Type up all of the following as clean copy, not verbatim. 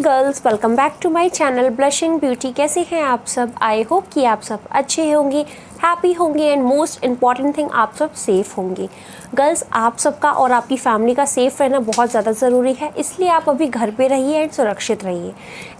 Girls, welcome back to my channel blushing beauty. कैसे हैं आप सब? आई होप कि आप सब अच्छे होंगे, हैप्पी होंगे एंड मोस्ट इम्पॉर्टेंट थिंग आप सब सेफ़ होंगे। गर्ल्स, आप सबका और आपकी फैमिली का सेफ़ रहना बहुत ज़्यादा ज़रूरी है, इसलिए आप अभी घर पे रहिए एंड सुरक्षित रहिए।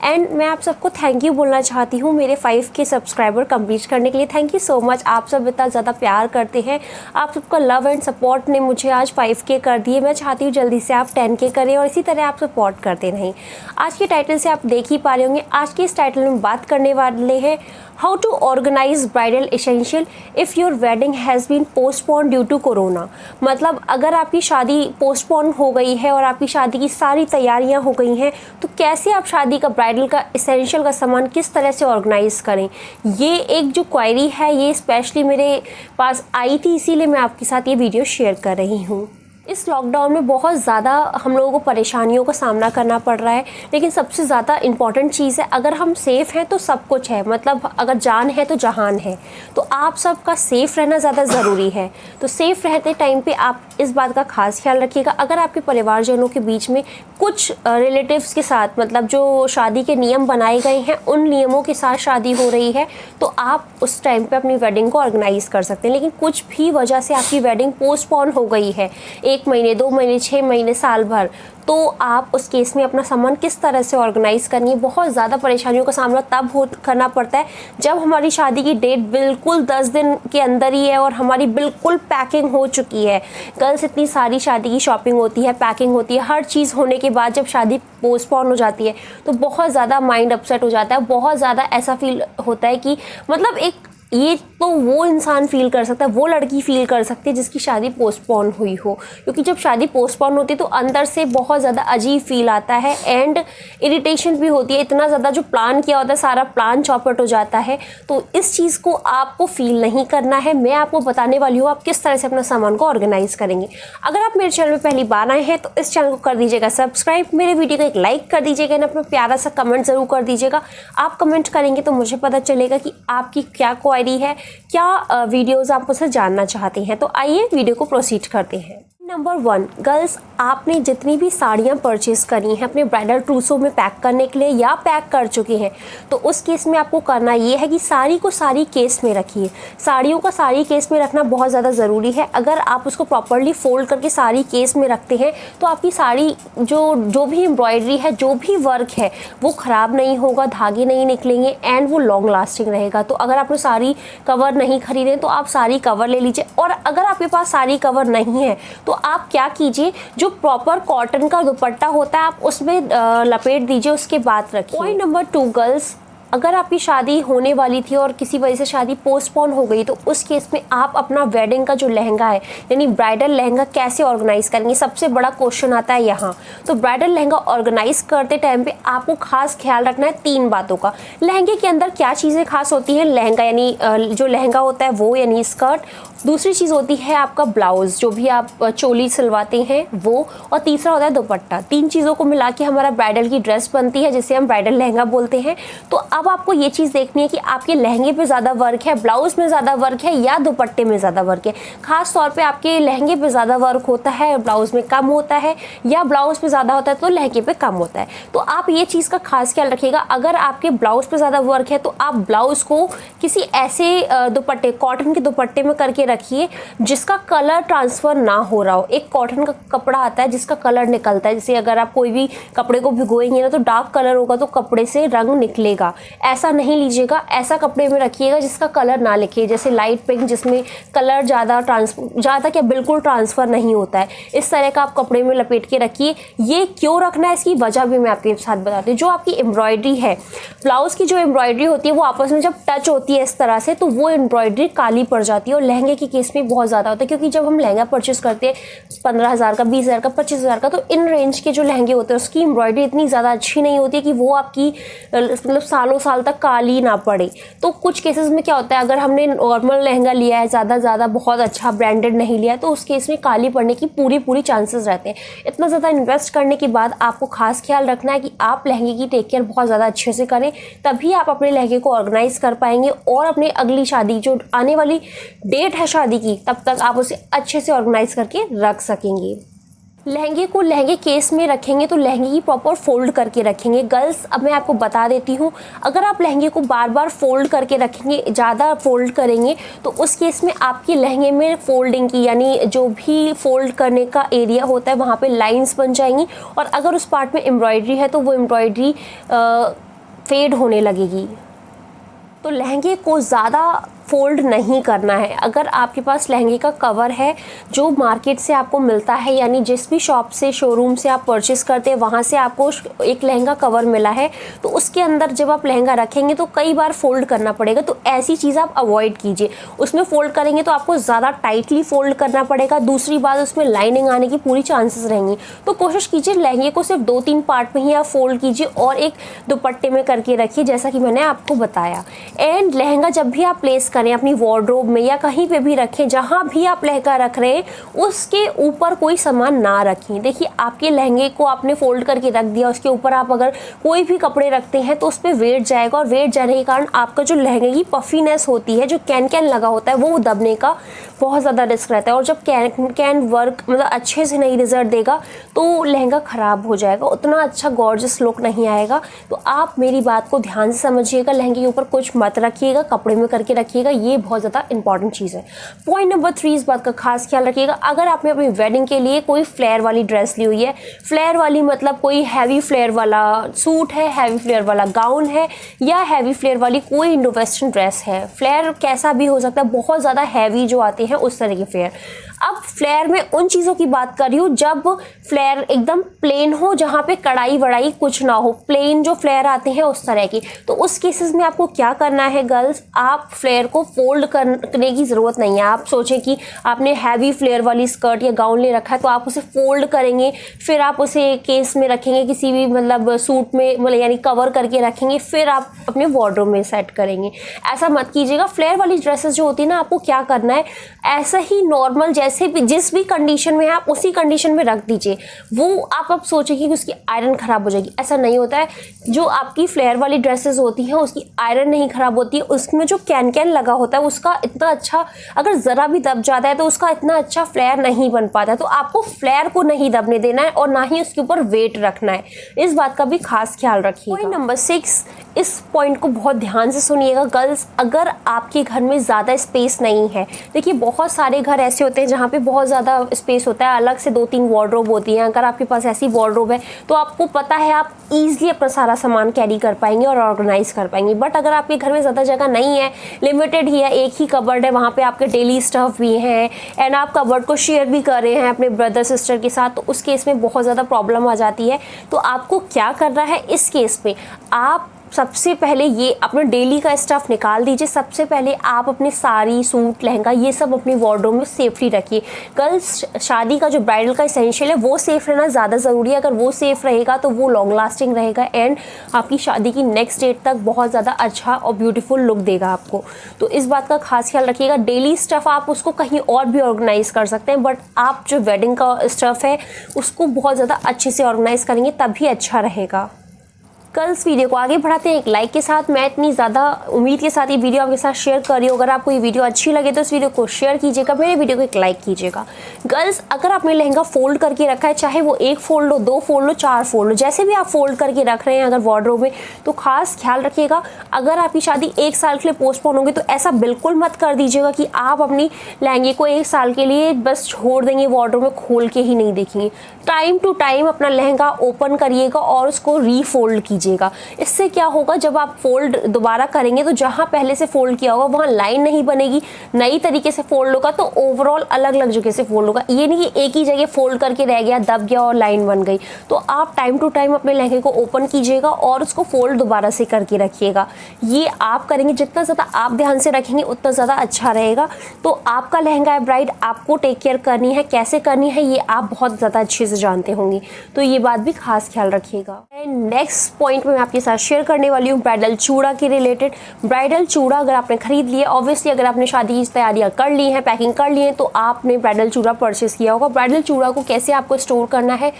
एंड मैं आप सबको थैंक यू बोलना चाहती हूँ मेरे 5K सब्सक्राइबर कंप्लीट करने के लिए। Thank you so much. आप सब इतना ज़्यादा प्यार करते हैं, आप सबका लव एंड सपोर्ट ने मुझे आज 5K कर दिए। मैं चाहती हूँ जल्दी से आप 10K करें और इसी तरह आप सपोर्ट करते रहें। आज के टाइटल से आप देख ही पा रहे होंगे, आज के इस टाइटल में बात करने वाले हैं how to organise bridal essential if your wedding has been postpone due to corona. मतलब अगर आपकी शादी पोस्टपोन हो गई है और आपकी शादी की सारी तैयारियां हो गई हैं, तो कैसे आप शादी का ब्राइडल का एसेंशियल का सामान किस तरह से ऑर्गेनाइज करें। ये एक जो क्वेरी है ये स्पेशली मेरे पास आई थी, इसीलिए मैं आपके साथ ये वीडियो शेयर कर रही हूँ। इस लॉकडाउन में बहुत ज़्यादा हम लोगों को परेशानियों का सामना करना पड़ रहा है, लेकिन सबसे ज़्यादा इम्पॉर्टेंट चीज़ है अगर हम सेफ़ हैं तो सब कुछ है। मतलब अगर जान है तो जहान है, तो आप सबका सेफ़ रहना ज़्यादा ज़रूरी है। तो सेफ़ रहते टाइम पे आप इस बात का खास ख्याल रखिएगा। अगर आपके परिवारजनों के बीच में कुछ रिलेटिव्स के साथ मतलब जो शादी के नियम बनाए गए हैं उन नियमों के साथ शादी हो रही है, तो आप उस टाइम पे अपनी वेडिंग को ऑर्गेनाइज़ कर सकते हैं। लेकिन कुछ भी वजह से आपकी वेडिंग पोस्टपोन हो गई है, 1 महीने, 2 महीने, 6 महीने, साल भर, तो आप उस केस में अपना सामान किस तरह से ऑर्गेनाइज़ करनी है। बहुत ज़्यादा परेशानियों का सामना तब करना पड़ता है जब हमारी शादी की डेट बिल्कुल 10 दिन के अंदर ही है और हमारी बिल्कुल पैकिंग हो चुकी है। गर्ल्स, इतनी सारी शादी की शॉपिंग होती है, पैकिंग होती है, हर चीज़ होने के बाद जब शादी पोस्टपोन हो जाती है तो बहुत ज़्यादा माइंड अपसेट हो जाता है। बहुत ज़्यादा ऐसा फील होता है कि मतलब एक ये तो वो इंसान फील कर सकता है, वो लड़की फील कर सकती है जिसकी शादी पोस्टपोन हुई हो, क्योंकि जब शादी पोस्टपोन होती है तो अंदर से बहुत ज़्यादा अजीब फील आता है एंड इरिटेशन भी होती है। इतना ज़्यादा जो प्लान किया होता है सारा प्लान चौपट हो जाता है। तो इस चीज़ को आपको फील नहीं करना है। मैं आपको बताने वाली हूँ आप किस तरह से अपना सामान को ऑर्गेनाइज करेंगे। अगर आप मेरे चैनल में पहली बार आए हैं तो इस चैनल को कर दीजिएगा सब्सक्राइब, मेरे वीडियो को एक लाइक कर दीजिएगा एंड अपना प्यारा सा कमेंट ज़रूर कर दीजिएगा। आप कमेंट करेंगे तो मुझे पता चलेगा कि आपकी क्या क्वेरी है, क्या वीडियोस आप मुझसे जानना चाहते हैं। तो आइए वीडियो को प्रोसीड करते हैं। नंबर 1, गर्ल्स, आपने जितनी भी साड़ियाँ परचेज़ करी हैं अपने ब्राइडल ट्रूसो में पैक करने के लिए या पैक कर चुके हैं, तो उस केस में आपको करना ये है कि साड़ी को साड़ी केस में रखिए। साड़ियों का साड़ी केस में रखना बहुत ज़्यादा ज़रूरी है। अगर आप उसको प्रॉपरली फोल्ड करके साड़ी केस में रखते हैं तो आपकी साड़ी जो भी एम्ब्रॉयडरी है, जो भी वर्क है, वो ख़राब नहीं होगा, धागे नहीं निकलेंगे एंड वो लॉन्ग लास्टिंग रहेगा। तो अगर आपने साड़ी कवर नहीं खरीदे तो आप साड़ी कवर ले लीजिए। और अगर आपके पास साड़ी कवर नहीं है तो आप क्या कीजिए, जो प्रॉपर कॉटन का दुपट्टा होता है आप उसमें लपेट दीजिए, उसके बाद रखिए। पॉइंट नंबर 2, गर्ल्स, अगर आपकी शादी होने वाली थी और किसी वजह से शादी पोस्टपोन हो गई तो उस केस में आप अपना वेडिंग का जो लहंगा है यानी ब्राइडल लहंगा कैसे ऑर्गेनाइज करेंगे, सबसे बड़ा क्वेश्चन आता है यहाँ। तो ब्राइडल लहंगा ऑर्गेनाइज करते टाइम पे आपको खास ख्याल रखना है 3 बातों का। लहंगे के अंदर क्या चीज़ें खास होती हैं, लहंगा यानी जो लहंगा होता है वो यानी स्कर्ट, दूसरी चीज़ होती है आपका ब्लाउज़ जो भी आप चोली सिलवाते हैं वो, और तीसरा होता है दुपट्टा। 3 चीज़ों को मिला के हमारा ब्राइडल की ड्रेस बनती है जिसे हम ब्राइडल लहंगा बोलते हैं। तो अब आपको ये चीज़ देखनी है कि आपके लहंगे पे ज़्यादा वर्क है, ब्लाउज़ में ज़्यादा वर्क है या दुपट्टे में ज़्यादा वर्क है। खास तौर पे आपके लहंगे पे ज़्यादा वर्क होता है, ब्लाउज़ में कम होता है, या ब्लाउज़ पे ज़्यादा होता है तो लहंगे पे कम होता है। तो आप ये चीज़ का खास ख्याल रखिएगा। अगर आपके ब्लाउज़ पे ज़्यादा वर्क है तो आप ब्लाउज़ को किसी ऐसे दुपट्टे, कॉटन के दुपट्टे में करके रखिए जिसका कलर ट्रांसफ़र ना हो रहा हो। एक कॉटन का कपड़ा आता है जिसका कलर निकलता है, जैसे अगर आप कोई भी कपड़े को भिगोएंगे ना तो डार्क कलर होगा तो कपड़े से रंग निकलेगा। ऐसा नहीं लीजिएगा, ऐसा कपड़े में रखिएगा जिसका कलर ना लिखे, जैसे लाइट पिंक जिसमें कलर ज़्यादा क्या बिल्कुल ट्रांसफ़र नहीं होता है। इस तरह का आप कपड़े में लपेट के रखिए। ये क्यों रखना है इसकी वजह भी मैं आपके साथ बताती हूँ। जो आपकी एम्ब्रॉयडरी है, ब्लाउज़ की जो एम्ब्रॉयडरी होती है वो आपस में जब टच होती है इस तरह से तो वो एम्ब्रॉयडरी काली पड़ जाती है। और लहंगे के केस में बहुत ज़्यादा होता है, क्योंकि जब हम लहंगा परचेस करते हैं 15,000 का, 20,000 का, 25,000 का, तो इन रेंज के जो लहंगे होते हैं उसकी एम्ब्रॉयडरी इतनी ज़्यादा अच्छी नहीं होती है कि वो आपकी मतलब सालों साल तक काली ना पड़े। तो कुछ केसेस में क्या होता है, अगर हमने नॉर्मल लहंगा लिया है, ज़्यादा बहुत अच्छा ब्रांडेड नहीं लिया है, तो उस केस में काली पड़ने की पूरी चांसेस रहते हैं। इतना ज़्यादा इन्वेस्ट करने के बाद आपको खास ख्याल रखना है कि आप लहंगे की टेक केयर बहुत ज़्यादा अच्छे से करें, तभी आप अपने लहंगे को ऑर्गेनाइज कर पाएंगे और अपने अगली शादी जो आने वाली डेट है शादी की तब तक आप उसे अच्छे से ऑर्गेनाइज करके रख सकेंगे। लहंगे को लहंगे केस में रखेंगे तो लहंगे की प्रॉपर फोल्ड करके रखेंगे। गर्ल्स, अब मैं आपको बता देती हूँ, अगर आप लहंगे को बार बार फोल्ड करके रखेंगे, ज़्यादा फोल्ड करेंगे, तो उस केस में आपके लहंगे में फोल्डिंग की, यानी जो भी फोल्ड करने का एरिया होता है वहाँ पे लाइंस बन जाएंगी, और अगर उस पार्ट में एम्ब्रॉयडरी है तो वो एम्ब्रॉयडरी फेड होने लगेगी। तो लहंगे को ज़्यादा फोल्ड नहीं करना है। अगर आपके पास लहंगे का कवर है जो मार्केट से आपको मिलता है, यानी जिस भी शॉप से, शोरूम से आप परचेस करते हैं वहाँ से आपको एक लहंगा कवर मिला है, तो उसके अंदर जब आप लहंगा रखेंगे तो कई बार फोल्ड करना पड़ेगा, तो ऐसी चीज़ आप अवॉइड कीजिए। उसमें फोल्ड करेंगे तो आपको ज़्यादा टाइटली फोल्ड करना पड़ेगा, दूसरी बात उसमें लाइनिंग आने की पूरी चांसेस रहेंगी। तो कोशिश कीजिए लहंगे को सिर्फ 2-3 पार्ट में ही आप फोल्ड कीजिए और एक दुपट्टे में करके रखिए, जैसा कि मैंने आपको बताया। एंड लहंगा जब भी आप प्लेस करें अपनी वार्डरोब में या कहीं पे भी रखें, जहाँ भी आप लहंगा रख रहे हैं उसके ऊपर कोई सामान ना रखें। देखिए, आपके लहंगे को आपने फोल्ड करके रख दिया, उसके ऊपर आप अगर कोई भी कपड़े रखते हैं तो उस पर वेट जाएगा, और वेट जाने के कारण आपका जो लहंगे की पफीनेस होती है, जो कैन कैन लगा होता है, वो दबने का बहुत ज़्यादा रिस्क रहता है। और जब कैन कैन वर्क मतलब अच्छे से नहीं रिजल्ट देगा तो लहंगा ख़राब हो जाएगा, उतना अच्छा गॉर्जियस लुक नहीं आएगा। तो आप मेरी बात को ध्यान से समझिएगा, लहंगे के ऊपर कुछ मत रखिएगा, कपड़े में करके रखिएगा, ये बहुत ज़्यादा इंपॉर्टेंट चीज़ है। पॉइंट नंबर 3, इस बात का खास ख्याल रखिएगा, अगर आपने अपनी वेडिंग के लिए कोई फ्लेयर वाली ड्रेस ली हुई है, फ्लेयर वाली मतलब कोई हैवी फ्लेयर वाला सूट है, हैवी फ्लेयर वाला गाउन है, या हैवी फ्लेयर वाली कोई इंडो वेस्टर्न ड्रेस है, फ्लेयर कैसा भी हो सकता है, बहुत ज़्यादा हैवी जो आते हैं उस तरह के फ्लेयर। अब फ्लेयर में उन चीज़ों की बात कर रही हूँ जब फ्लेयर एकदम प्लेन हो, जहाँ पे कढ़ाई वढ़ाई कुछ ना हो, प्लेन जो फ्लेयर आते हैं उस तरह की। तो उस केसेस में आपको क्या करना है गर्ल्स, आप फ्लेयर को फोल्ड करने की ज़रूरत नहीं है। आप सोचें कि आपने हैवी फ्लेयर वाली स्कर्ट या गाउन ले रखा है तो आप उसे फोल्ड करेंगे, फिर आप उसे केस में रखेंगे, किसी भी मतलब सूट में मतलब यानी कवर करके रखेंगे, फिर आप अपने वार्डरोब में सेट करेंगे। ऐसा मत कीजिएगा। फ्लेयर वाली ड्रेसेस जो होती है ना, आपको क्या करना है, ऐसा ही नॉर्मल जैसे भी जिस भी कंडीशन में है आप उसी कंडीशन में रख दीजिए। वो आप सोचेंगे कि उसकी आयरन खराब हो जाएगी, ऐसा नहीं होता है। जो आपकी फ्लेयर वाली ड्रेसेस होती हैं उसकी आयरन नहीं खराब होती है, उसमें जो कैन कैन लगा होता है उसका इतना अच्छा, अगर ज़रा भी दब जाता है तो उसका इतना अच्छा फ्लेयर नहीं बन पाता है। तो आपको फ्लेयर को नहीं दबने देना है और ना ही उसके ऊपर वेट रखना है, इस बात का भी खास ख्याल रखिएगा। पॉइंट नंबर 6, इस पॉइंट को बहुत ध्यान से सुनिएगा गर्ल्स, अगर आपके घर में ज़्यादा स्पेस नहीं है, देखिए बहुत सारे घर ऐसे होते हैं जहाँ पे बहुत ज़्यादा स्पेस होता है, अलग से 2-3 वार्डरोब होती हैं। अगर आपके पास ऐसी वार्डरोब है तो आपको पता है आप ईजिली अपना सारा सामान कैरी कर पाएंगे और ऑर्गेनाइज कर पाएंगे। बट अगर आपके घर में ज़्यादा जगह नहीं है, लिमिटेड ही है, एक ही कबर्ड है, वहाँ पे आपके डेली स्टफ भी हैं एंड आप कबर्ड को शेयर भी कर रहे हैं अपने ब्रदर सिस्टर के साथ, तो उस केस में बहुत ज़्यादा प्रॉब्लम आ जाती है। तो आपको क्या करना है इस केस में, आप सबसे पहले ये अपने डेली का स्टफ निकाल दीजिए। सबसे पहले आप अपने साड़ी, सूट, लहंगा ये सब अपनी वार्डरोब में सेफली रखिए। गर्ल्स, शादी का जो ब्राइडल का एसेंशियल है वो सेफ़ रहना ज़्यादा ज़रूरी है। अगर वो सेफ़ रहेगा तो वो लॉन्ग लास्टिंग रहेगा एंड आपकी शादी की नेक्स्ट डेट तक बहुत ज़्यादा अच्छा और ब्यूटीफुल लुक देगा आपको। तो इस बात का खास ख्याल रखिएगा। डेली स्टफ़ आप उसको कहीं और भी ऑर्गेनाइज कर सकते हैं, बट आप जो वेडिंग का स्टफ़ है उसको बहुत ज़्यादा अच्छे से ऑर्गेनाइज करेंगे तभी अच्छा रहेगा। कल इस वीडियो को आगे बढ़ाते हैं एक लाइक के साथ। मैं इतनी ज़्यादा उम्मीद के साथ ये वीडियो आपके साथ शेयर कर रही हूँ। अगर आपको ये वीडियो अच्छी लगे तो इस वीडियो को शेयर कीजिएगा, मेरे वीडियो को एक लाइक कीजिएगा। गर्ल्स, अगर आपने लहंगा फोल्ड करके रखा है, चाहे वो 1 फोल्ड हो, 2 फोल्ड हो, 4 फोल्ड हो, जैसे भी आप फोल्ड करके रख रहे हैं अगर वार्डरोब में, तो खास ख्याल रखिएगा अगर आपकी शादी 1 साल के लिए पोस्टपोन होगी तो ऐसा बिल्कुल मत कर दीजिएगा कि आप अपनी लहंगे को 1 साल के लिए बस छोड़ देंगे वार्डरोब में, खोल के ही नहीं देखेंगे। टाइम टू टाइम अपना लहंगा ओपन करिएगा और उसको रीफोल्ड कीजिएगा। इससे क्या होगा, जब आप फोल्ड दोबारा करेंगे तो जहाँ पहले से फोल्ड किया होगा वहाँ लाइन नहीं बनेगी, नई तरीके से फोल्ड होगा तो ओवरऑल अलग अलग जगह से फोल्ड होगा। ये नहीं कि एक ही जगह फोल्ड करके रह गया, दब गया और लाइन बन गई। तो आप टाइम टू टाइम अपने लहंगे को ओपन कीजिएगा और उसको फोल्ड दोबारा से करके रखिएगा। ये आप करेंगे, जितना ज़्यादा आप ध्यान से रखेंगे उतना ज़्यादा अच्छा रहेगा। तो आपका लहंगा है ब्राइड, आपको टेक केयर करनी है, कैसे करनी है ये आप बहुत ज़्यादा अच्छे से जानते होंगे, तो ये बात भी खास ख्याल रखिएगा। नेक्स्ट पॉइंट में मैं आपके साथ शेयर करने वाली हूँ ब्राइडल चूड़ा के रिलेटेड। ब्राइडल चूड़ा अगर आपने खरीद लिया, ऑब्वियसली अगर आपने शादी की तैयारियां कर ली हैं, पैकिंग कर ली है, तो आपने ब्राइडल चूड़ा परचेस किया होगा। ब्राइडल चूड़ा को कैसे आपको स्टोर करना है,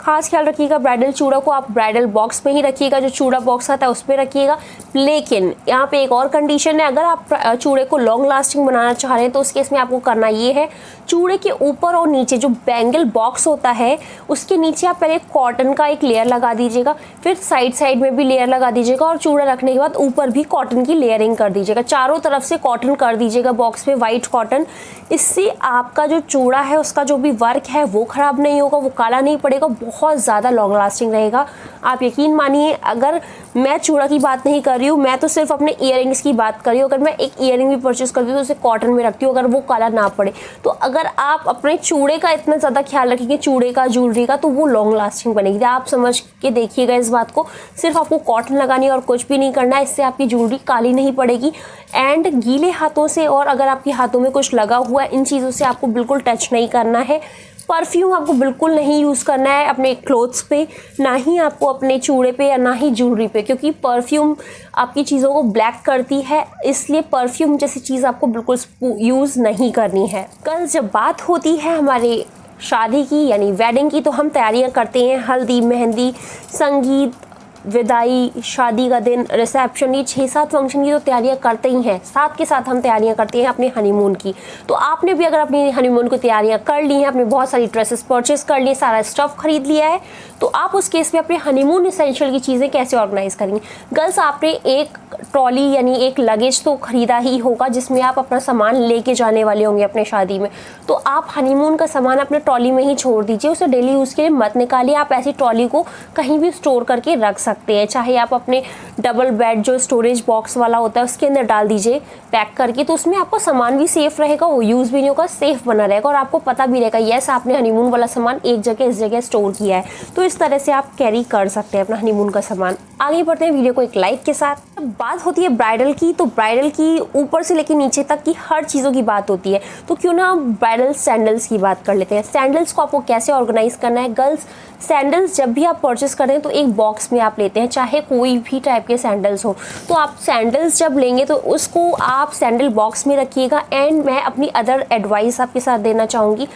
खास ख्याल रखिएगा, ब्राइडल चूड़ा को आप ब्राइडल बॉक्स में ही रखिएगा, जो चूड़ा बॉक्स आता है उस पर रखिएगा। लेकिन यहाँ पे एक और कंडीशन है, अगर आप चूड़े को लॉन्ग लास्टिंग बनाना चाह रहे हैं तो उस केस में आपको करना ये है, चूड़े के ऊपर और नीचे जो बैंगल बॉक्स होता है उसके नीचे आप पहले कॉटन का एक लेयर लगा दीजिएगा, फिर साइड में भी लेयर लगा दीजिएगा और चूड़ा रखने के बाद ऊपर भी कॉटन की लेयरिंग कर दीजिएगा। चारों तरफ से कॉटन कर दीजिएगा बॉक्स में, वाइट कॉटन। इससे आपका जो चूड़ा है उसका जो भी वर्क है वो ख़राब नहीं होगा, वो काला नहीं पड़ेगा, बहुत ज़्यादा लॉन्ग लास्टिंग रहेगा। आप यकीन मानिए, अगर मैं चूड़ा की बात नहीं कर रही हूँ, मैं तो सिर्फ अपने ईयरिंग्स की बात कर रही हूँ। अगर मैं एक ईयरिंग भी परचेस करती हूँ तो उसे कॉटन में रखती हूँ, अगर वो काला ना पड़े। तो अगर आप अपने चूड़े का इतना ज़्यादा ख्याल रखेंगे, चूड़े का, ज्वेलरी का, तो वो लॉन्ग लास्टिंग बनेगी। आप समझ के देखिएगा इस बात को, सिर्फ आपको कॉटन लगानी है और कुछ भी नहीं करना है। इससे आपकी ज्वेलरी काली नहीं पड़ेगी। एंड गीले हाथों से, और अगर आपके हाथों में कुछ लगा हुआ है, इन चीज़ों से आपको बिल्कुल टच नहीं करना है। परफ्यूम आपको बिल्कुल नहीं यूज़ करना है अपने क्लोथ्स पे, ना ही आपको अपने चूड़े पे, या ना ही ज्वेलरी पे, क्योंकि परफ्यूम आपकी चीज़ों को ब्लैक करती है। इसलिए परफ्यूम जैसी चीज़ आपको बिल्कुल यूज़ नहीं करनी है। कल जब बात होती है हमारे शादी की यानी वेडिंग की, तो हम तैयारियां करते हैं हल्दी, मेहंदी, संगीत, विदाई, शादी का दिन, रिसेप्शन, ये 6-7 फंक्शन की तो तैयारियां करते ही हैं। साथ के साथ हम तैयारियां करते हैं अपने हनीमून की। तो आपने भी अगर अपनी हनीमून को तैयारियां कर ली हैं, आपने बहुत सारी ड्रेसेस परचेस कर ली, सारा स्टफ खरीद लिया है, तो आप उस केस में अपने हनीमून इसेंशियल की चीज़ें कैसे ऑर्गेनाइज करेंगे। गर्ल्स, आपने एक ट्रॉली यानी एक लगेज तो खरीदा ही होगा जिसमें आप अपना सामान लेके जाने वाले होंगे अपने शादी में। तो आप हनीमून का सामान अपने ट्रॉली में ही छोड़ दीजिए, उसे डेली यूज़ के लिए मत निकालिए। आप ऐसी ट्रॉली को कहीं भी स्टोर करके रख सकते हैं, चाहे आप अपने डबल बेड जो स्टोरेज बॉक्स वाला होता है उसके अंदर डाल दीजिए पैक करके, तो उसमें आपका सामान भी सेफ रहेगा, वो यूज़ भी नहीं होगा, सेफ बना रहेगा और आपको पता भी रहेगा यस आपने हनीमून वाला सामान एक जगह इस जगह स्टोर किया है। तो इस तरह से आप कैरी कर सकते हैं अपना हनीमून का सामान। आगे बढ़ते हैं वीडियो को एक लाइक के साथ। बात होती है ब्राइडल की, तो ब्राइडल की ऊपर से लेकर नीचे तक की हर चीज़ों की बात होती है। तो क्यों ना ब्राइडल सैंडल्स की बात कर लेते हैं। सैंडल्स को आपको कैसे ऑर्गेनाइज करना है। गर्ल्स, सैंडल्स जब भी आप परचेस करें तो एक बॉक्स में आप लेते हैं, चाहे कोई भी टाइप के सैंडल्स हो। तो आप सैंडल्स जब लेंगे तो उसको आप सैंडल बॉक्स में रखिएगा। एंड मैं अपनी अदर एडवाइस आपके साथ देना चाहूँगी,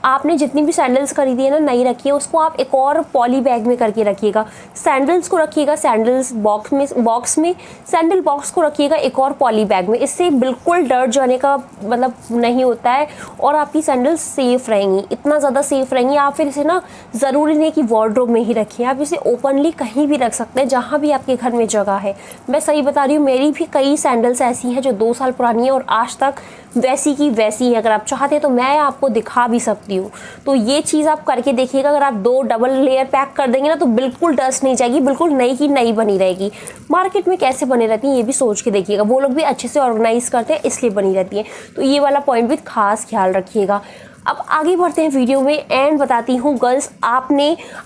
आपने जितनी भी सैंडल्स खरीदी है ना, नई रखी है, उसको आप एक और पॉली बैग में करके रखिएगा। सैंडल्स को रखिएगा सैंडल्स बॉक्स में, सैंडल बॉक्स को रखिएगा एक और पॉली बैग में। इससे बिल्कुल डर जाने का मतलब नहीं होता है और आपकी सैंडल्स सेफ़ रहेंगी, इतना ज़्यादा सेफ़ रहेंगी। आप फिर इसे ना ज़रूरी नहीं कि वार्डरोब में ही रखिए, आप इसे ओपनली कहीं भी रख सकते हैं जहाँ भी आपके घर में जगह है। मैं सही बता रही हूँ, मेरी भी कई सैंडल्स ऐसी हैं जो 2 साल पुरानी है और आज तक वैसी की वैसी है। अगर आप चाहते हैं तो मैं आपको दिखा भी सकती हूँ। तो ये चीज़ आप करके देखिएगा। अगर आप 2 डबल लेयर पैक कर देंगे ना तो बिल्कुल डस्ट नहीं जाएगी, बिल्कुल नई की नई बनी रहेगी। मार्केट में कैसे बने रहती हैं ये भी सोच के देखिएगा, वो लोग भी अच्छे से ऑर्गेनाइज करते हैं इसलिए बनी रहती है। तो ये वाला पॉइंट भी खास ख्याल रखिएगा। अब आगे बढ़ते हैं वीडियो में एंड बताती हूँ। गर्ल्स,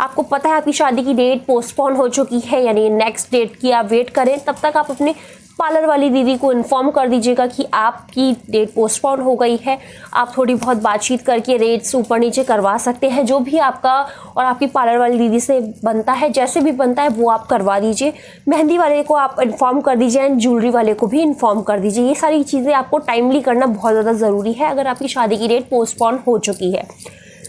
आपको पता है आपकी शादी की डेट पोस्टपोन हो चुकी है, यानी नेक्स्ट डेट की आप वेट करें। तब तक आप अपने पार्लर वाली दीदी को इन्फॉर्म कर दीजिएगा कि आपकी डेट पोस्टपोन हो गई है। आप थोड़ी बहुत बातचीत करके रेट्स ऊपर नीचे करवा सकते हैं, जो भी आपका और आपकी पार्लर वाली दीदी से बनता है, जैसे भी बनता है वो आप करवा दीजिए। मेहंदी वाले को आप इन्फॉर्म कर दीजिए एंड ज्वेलरी वाले को भी इन्फॉर्म कर दीजिए। ये सारी चीज़ें आपको टाइमली करना बहुत ज़्यादा ज़रूरी है अगर आपकी शादी की डेट पोस्टपोन हो चुकी है।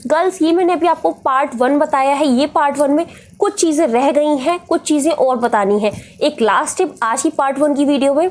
गर्ल्स, ये मैंने अभी आपको पार्ट 1 बताया है। ये पार्ट 1 में कुछ चीज़ें रह गई हैं, कुछ चीज़ें और बतानी है। एक लास्ट टिप आज ही पार्ट 1 की वीडियो में,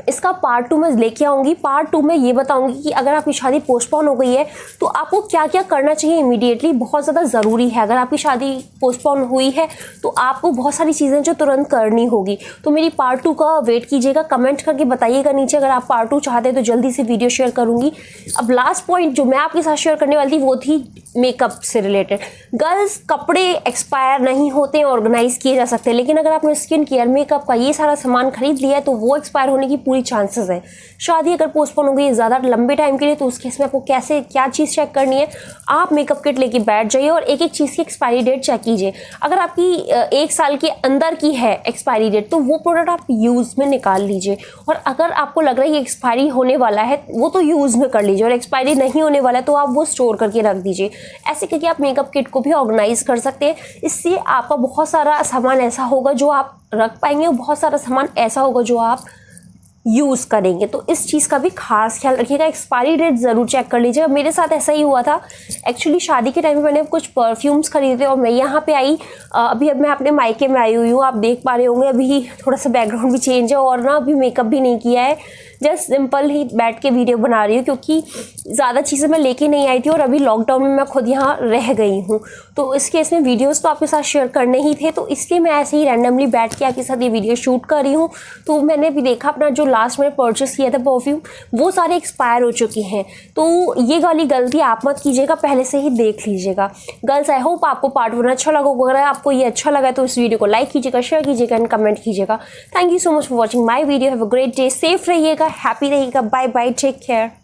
इसका पार्ट 2 मैं लेके आऊँगी। पार्ट 2 में ये बताऊँगी कि अगर आपकी शादी पोस्टपोन हो गई है तो आपको क्या क्या करना चाहिए इमीडिएटली, बहुत ज़्यादा ज़रूरी है। अगर आपकी शादी पोस्टपोन हुई है तो आपको बहुत सारी चीज़ें जो तुरंत करनी होगी। तो मेरी पार्ट 2 का वेट कीजिएगा, कमेंट करके बताइएगा नीचे। अगर आप पार्ट 2 चाहते हैं तो जल्दी से वीडियो शेयर करूँगी। अब लास्ट पॉइंट जो मैं आपके साथ शेयर करने वाली थी वो थी मेकअप से रिलेटेड। गर्ल्स, कपड़े एक्सपायर नहीं होते, ऑर्गेनाइज किए जा सकते हैं, लेकिन अगर आपने स्किन केयर, मेकअप का ये सारा सामान खरीद लिया है तो वो एक्सपायर होने की पूरी चांसेस है। शादी अगर पोस्टपोन हो गई है ज़्यादा लंबे टाइम के लिए तो उस केस में आपको कैसे क्या चीज़ चेक करनी है, आप मेकअप किट लेके बैठ जाइए और एक एक चीज़ की एक्सपायरी डेट चेक कीजिए। अगर आपकी 1 साल के अंदर की है एक्सपायरी डेट तो वो प्रोडक्ट आप यूज़ में निकाल लीजिए, और अगर आपको लग रहा है कि एक्सपायरी होने वाला है वो तो यूज़ में कर लीजिए, और एक्सपायरी नहीं होने वाला है तो आप वो स्टोर करके रख दीजिए। ऐसे करके आप मेकअप किट को भी ऑर्गेनाइज कर सकते हैं। इससे आपका बहुत सारा सामान ऐसा होगा जो आप रख पाएंगे और बहुत सारा सामान ऐसा होगा जो आप यूज़ करेंगे। तो इस चीज़ का भी खास ख्याल रखिएगा, एक्सपायरी डेट ज़रूर चेक कर लीजिएगा। मेरे साथ ऐसा ही हुआ था एक्चुअली, शादी के टाइम में मैंने कुछ परफ्यूम्स खरीदे और मैं यहाँ पे आई, अभी अब मैं अपने मायके में आई हुई हूँ, आप देख पा रहे होंगे। अभी थोड़ा सा बैकग्राउंड भी चेंज है और ना अभी मेकअप भी नहीं किया है, जस्ट सिंपल ही बैठ के वीडियो बना रही हूँ क्योंकि ज़्यादा चीज़ें मैं लेके नहीं आई थी और अभी लॉकडाउन में मैं खुद यहाँ रह गई हूँ। तो इस केस में वीडियोस तो आपके साथ शेयर करने ही थे, तो इसलिए मैं ऐसे ही रैंडमली बैठ के आपके साथ ये वीडियो शूट कर रही हूँ। तो मैंने भी देखा अपना जो लास्ट में परचेस किया था परफ्यूम, वो सारे एक्सपायर हो चुके हैं। तो ये वाली गलती आप मत कीजिएगा, पहले से ही देख लीजिएगा। गर्ल्स, आई होप आपको पार्ट 1 अच्छा लगा। अगर आपको ये अच्छा लगा तो इस वीडियो को लाइक कीजिएगा, शेयर कीजिएगा एंड कमेंट कीजिएगा। Thank you so much for watching my video. Have a great day, safe रहिएगा, हैप्पी रहिएगा। Bye bye, take care.